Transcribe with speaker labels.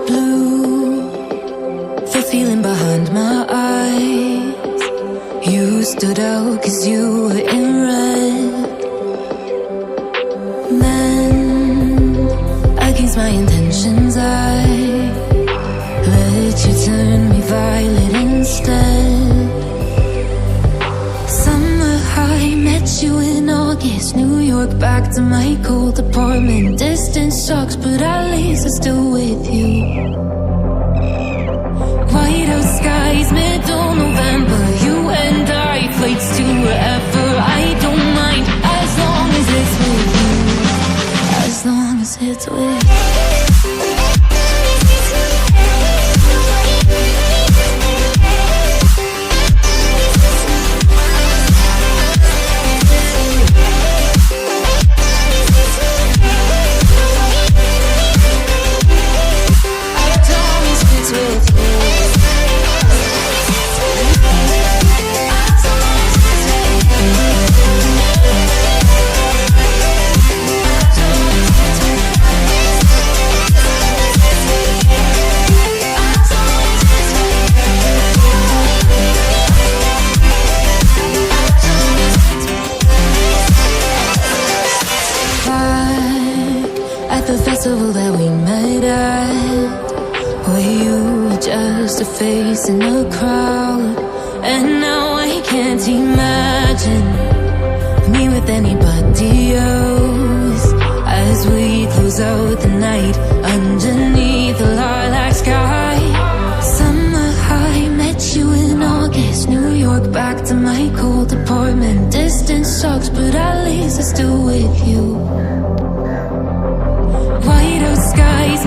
Speaker 1: Blue, the feeling behind my eyes. You stood out 'cause you were in red. Then, against my intentions, I let you turn me violet instead. Summer high, met you in August. New York, back to my cold apartment. Distance sucks, but at least I'm still with you. Whiteout skies, middle November. You and I, flights to wherever. I don't mind, as long as it's with you. As long as it's with you. The festival that we met at, where you were just a face in the crowd. And now I can't imagine me with anybody else, as we close out the night underneath the lilac sky. Summer high, met you in August. New York, back to my cold apartment. Distance sucks, but at least I'm still with you. Whiteout skies,